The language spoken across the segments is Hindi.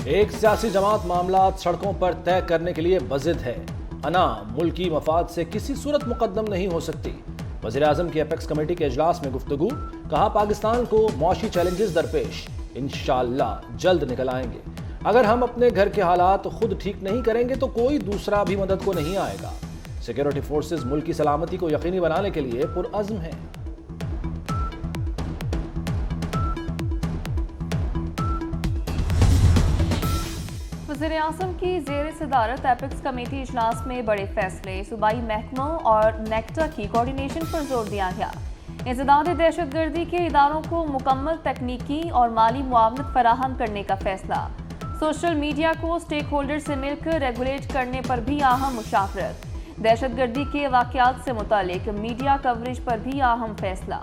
एक सियासी जमात मामलात सड़कों पर तय करने के लिए बजिद है। अना मुल्की मफाद से किसी सूरत मुकद्दम नहीं हो सकती। वज़ीर आज़म की एपेक्स कमेटी के इजलास में गुफ्तगू। कहा पाकिस्तान को मौशी चैलेंजेस दरपेश, इंशाअल्लाह जल्द निकल आएंगे। अगर हम अपने घर के हालात खुद ठीक नहीं करेंगे तो कोई दूसरा भी मदद को नहीं आएगा। सिक्योरिटी फोर्सेस मुल्क की सलामती को यकीनी बनाने के लिए पुरअज़्म हैं। वज़ीर आज़म की ज़ेर सदारत एपेक्स कमेटी इजलास में बड़े फैसले। सूबाई महकमों और नेक्टा की कोऑर्डिनेशन पर जोर दिया गया। इंसदाद दहशतगर्दी के इदारों को मुकम्मल तकनीकी और माली मुआवनत फराहम करने का फैसला। सोशल मीडिया को स्टेक होल्डर से मिलकर रेगुलेट करने पर भी अहम मुशावरत। दहशतगर्दी के वाक़यात से मुतालिक मीडिया कवरेज पर भी अहम फैसला।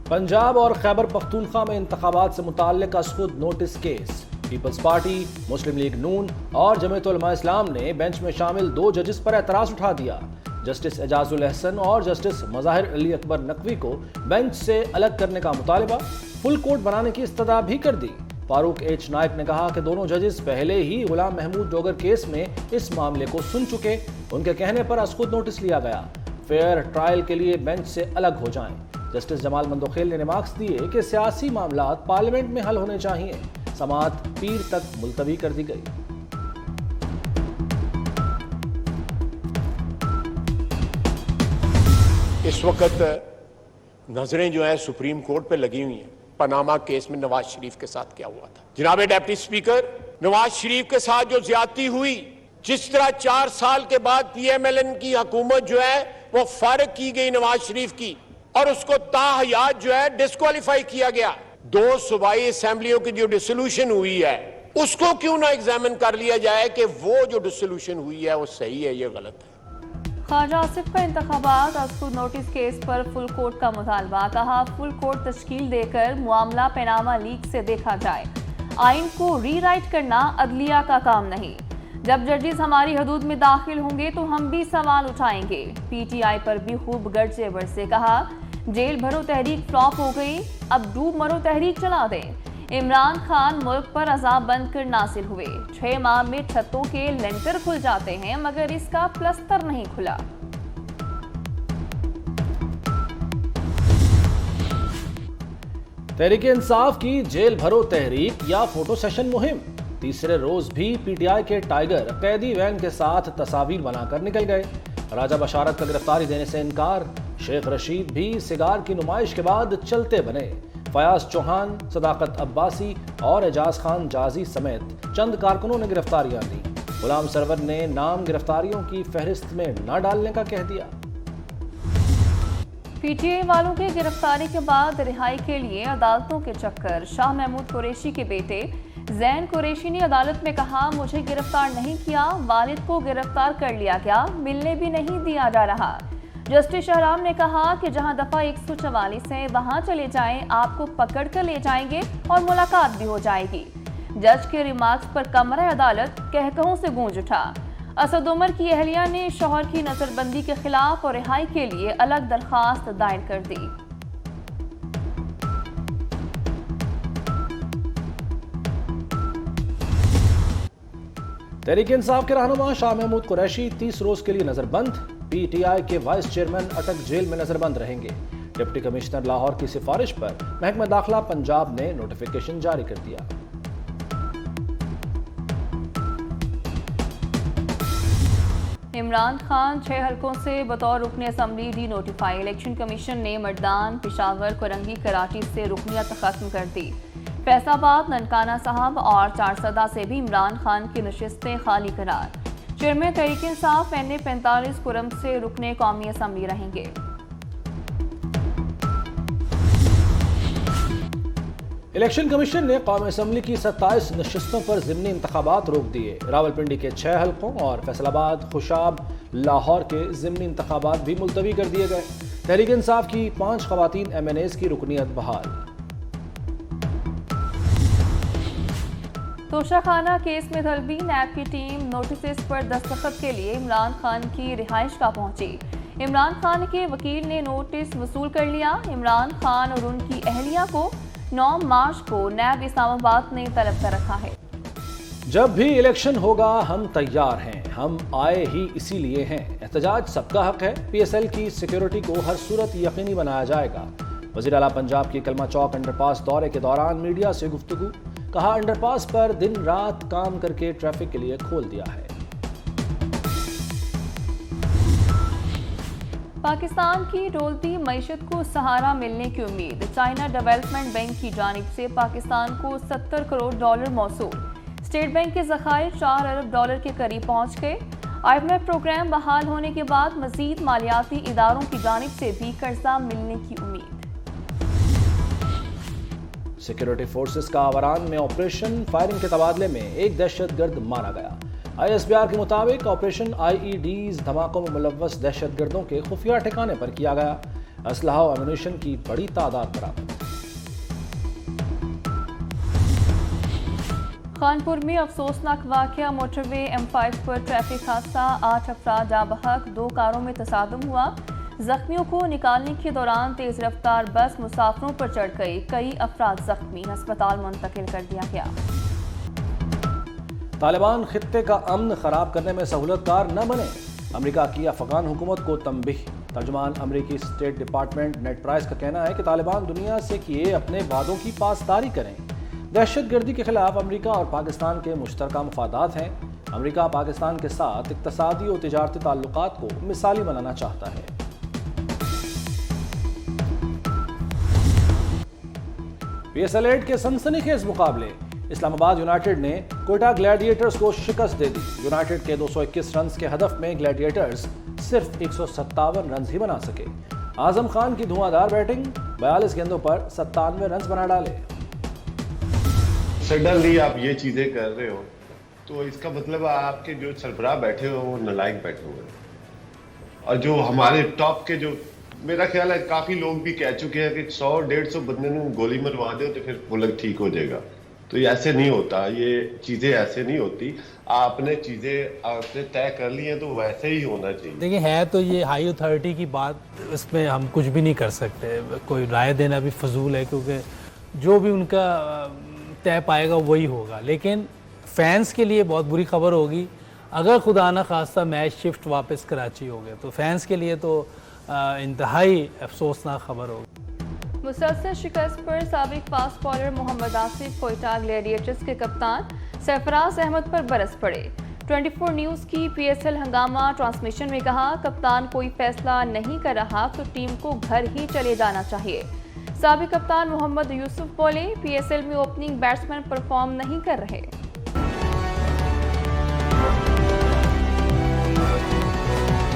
पंजाब और खैबर पख्तूनख्वा में इंतखाबात से मुताल्लिक असखुद नोटिस केस। पीपल्स पार्टी, मुस्लिम लीग नून और जमीयत उलमा इस्लाम ने बेंच में शामिल 2 जजेस पर एतराज उठा दिया। जस्टिस एजाजुल अहसन और जस्टिस मज़ाहिर अली अकबर नकवी को बेंच से अलग करने का मुतालबा। फुल कोर्ट बनाने की इस्तदा भी कर दी। फारूक एच नाइक ने कहा कि दोनों जजेस पहले ही गुलाम महमूद डोगर केस में इस मामले को सुन चुके। उनके कहने पर असखुद नोटिस लिया गया। फेयर ट्रायल के लिए बेंच से अलग हो जाएं। जस्टिस जमाल मंदोखेल ने रिमार्क्स दिए कि सियासी मामलात पार्लियामेंट में हल होने चाहिए। समाअत पीर तक मुलतवी कर दी गई। इस वक्त नजरें जो है सुप्रीम कोर्ट पे लगी हुई हैं पनामा केस में नवाज शरीफ के साथ क्या हुआ था। जनाब डिप्टी स्पीकर, नवाज शरीफ के साथ जो ज्यादती हुई, जिस तरह 4 साल के बाद PMLN की हुकूमत जो है वो फारिग की गई नवाज शरीफ की और उसको ताहयात जो है डिस्क्वालीफाई किया गया। 2 सूबाई असेंबलियों की जो डिसोल्यूशन हुई है उसको क्यों ना एग्जामिन कर लिया जाए कि वो जो डिसोल्यूशन हुई है वो सही है या गलत है। ख्वाजा आसिफ का इंतखाबात असखुद नोटिस केस पर फुल कोर्ट का मुतालबा। कहा फुल कोर्ट तश्कील देकर मामला पनामा लीक से देखा जाए। आइन को रीराइट करना अदलिया का काम नहीं। जब जजेस हमारी हदूद में दाखिल होंगे तो हम भी सवाल उठाएंगे। PTI पर भी खूब गर्जे बरसे। कहा जेल भरो तहरीक फ्लॉप हो गई, अब डूब मरो तहरीक चला दें। इमरान खान मुल्क पर अजाब बंद कर नासिल हुए। 6 माह में छतों के लेंटर खुल जाते हैं मगर इसका प्लस्तर नहीं खुला। तहरीक इंसाफ की जेल भरो तहरीक या फोटो सेशन मुहिम। तीसरे रोज भी PTI के टाइगर कैदी वैन के साथ तस्वीर बनाकर निकल गए। राजा बशारत का गिरफ्तारी देने से इनकार। शेख रशीद भी सिगार की नुमाइश के बाद चलते बने। फयाज चौहान, सदाकत अब्बासी और एजाज खान जाजी समेत चंद कारकुनों ने गिरफ्तारियां दी। गुलाम सरवर ने नाम गिरफ्तारियों की फहरिस्त में न डालने का कह दिया। PTI वालों की गिरफ्तारी के बाद रिहाई के लिए अदालतों के चक्कर। शाह महमूद कुरैशी के बेटे जैन कुरैशी ने अदालत में कहा मुझे गिरफ्तार नहीं किया, वालिद को गिरफ्तार कर लिया गया, मिलने भी नहीं दिया जा रहा। जस्टिस शहराम ने कहा कि जहां दफा 144 है वहां चले जाएं, आपको पकड़ कर ले जाएंगे और मुलाकात भी हो जाएगी। जज के रिमार्क्स पर कमरा अदालत कहकहों से गूंज उठा। असद उमर की अहलिया ने शौहर की नजरबंदी के खिलाफ और रिहाई के लिए अलग दरखास्त दायर कर दी। तहरीक इंसाफ के रहनुमा शाह महमूद कुरैशी 30 रोज के लिए नजरबंद। PTI के वाइस चेयरमैन अटक जेल में नजरबंद रहेंगे। डिप्टी कमिश्नर लाहौर की सिफारिश पर महकमा दाखिला पंजाब ने नोटिफिकेशन जारी कर दिया। इमरान खान 6 हलकों से बतौर रुकन assembly D notify. Election commission ने मर्दान, पिशावर, कोरंगी, कराची से रुकनियत खत्म कर दी। फैसलाबाद, ननकाना साहब और चारसदा से भी इमरान खान की नशिस्तें खाली करार। चेयरमैन तहरीक इंसाफ NA 45 कुरम से रुकने कौमी असम्बली रहेंगे। इलेक्शन कमीशन ने कौमी असम्बली की 27 नशिस्तों पर ज़िमनी इंतखाबात रोक दिए। रावलपिंडी के 6 हलकों और फैसलाबाद, खुशाब, लाहौर के ज़िमनी इंतखाबात भी मुलतवी कर दिए गए। तहरीक इंसाफ की 5 खवातीन MNAs की रुकनियत बहाल। तोशाखाना केस में तलबी नैब की टीम नोटिस पर दस्तखत के लिए इमरान खान की रिहाइश का पहुंची। इमरान खान के वकील ने नोटिस वसूल कर लिया। इमरान खान और उनकी अहलिया को 9 मार्च को नैब इस्लामाबाद ने तलब कर रखा है। जब भी इलेक्शन होगा हम तैयार हैं, हम आए ही इसीलिए हैं। एहतजाज सबका हक है। PSL की सिक्योरिटी को हर सूरत यकीनी बनाया जाएगा। वज़ीर आला पंजाब की कलमा चौक अंडरपास दौरे के दौरान मीडिया से गुफ्तगू। कहा, अंडरपास पर दिन रात काम करके ट्रैफिक के लिए खोल दिया है। पाकिस्तान की डोलती मईशत को सहारा मिलने की उम्मीद। चाइना डेवलपमेंट बैंक की जानिब से पाकिस्तान को $70 करोड़ मौसूल। स्टेट बैंक के ज़खायर $4 अरब के करीब पहुंच गए। IMF प्रोग्राम बहाल होने के बाद मजीद मालियाती इदारों की जानिब से भी कर्जा मिलने की उम्मीद। सिक्योरिटी फोर्सेस का आवारान में ऑपरेशन फायरिंग के तबादले में एक दहशतगर्द मारा गया। ISBR के मुताबिक ऑपरेशन IEDs धमाकों में मुलव्वस दहशतगर्दों के खुफिया ठिकाने पर किया गया। असलहा और एमुनेशन की बड़ी तादाद बरामद। खानपुर में अफसोसनाक वाकया। मोटरवे M5 पर ट्रैफिक हादसा, 8 अफराद जाँ बहक, 2 कारों में तसादुम हुआ। जख्मियों को निकालने के दौरान तेज रफ्तार बस मुसाफिरों पर चढ़ गई, कई अफराद जख्मी, अस्पताल मुंतकिल कर दिया गया। तालिबान खित्ते का अमन खराब करने में सहूलतकार न बने, अमेरिका की अफगान हुकूमत को तंबीह। तर्जुमान अमेरिकी स्टेट डिपार्टमेंट नेड प्राइस का कहना है कि तालिबान दुनिया से किए अपने वादों की पासदारी करें। दहशतगर्दी के खिलाफ अमेरिका और पाकिस्तान के मुश्तरका मफादात हैं। अमेरिका पाकिस्तान के साथ इक्तसादी और तिजारती ताल्लुकात को मिसाली बनाना चाहता है। PSL 8 के सनसनीखेज मुकाबले। इस्लामाबाद यूनाइटेड ने कोयटा ग्लैडिएटर्स को शिकस्त दे दी। यूनाइटेड के 221 रन के हदफ में ग्लैडिएटर्स सिर्फ 157 रन ही बना सके। आजम खान की धुआंधार बैटिंग, 42 गेंदों पर 97 रन बना डाले। सडनली आप ये चीजें कर रहे हो तो इसका मतलब आपके जो सरबराह बैठे हो वो नालायक बैठे हुए हैं। और जो हमारे टॉप के जो, मेरा ख्याल है काफी लोग भी कह चुके हैं कि 100-150 बंदे ने गोली मरवा दो तो फिर मुल्क ठीक हो जाएगा। तो ये ऐसे नहीं होता, ये चीजें ऐसे नहीं होती। आपने चीजें आपने तय कर ली हैं तो वैसे ही होना चाहिए। देखिए, है तो ये हाई अथॉरिटी की बात, इसमें हम कुछ भी नहीं कर सकते। कोई राय देना भी फजूल है, क्योंकि जो भी उनका तय पाएगा वही होगा। लेकिन फैंस के लिए बहुत बुरी खबर होगी अगर खुदा न खास्ता मैच शिफ्ट वापस कराची हो गए, तो फैंस के लिए तो इंतहाई अफसोसनाक खबर होगी। मुसलसल शिकस्त पर साबिक fast bowler Mohammad Asif Quetta Gladiators के कप्तान सरफराज अहमद पर बरस पड़े। 24 न्यूज़ की PSL हंगामा ट्रांसमिशन में कहा, कप्तान कोई फैसला नहीं कर रहा तो टीम को घर ही चले जाना चाहिए। साबिक कप्तान मोहम्मद यूसुफ बोले, PSL में ओपनिंग बैट्समैन परफॉर्म नहीं कर रहे।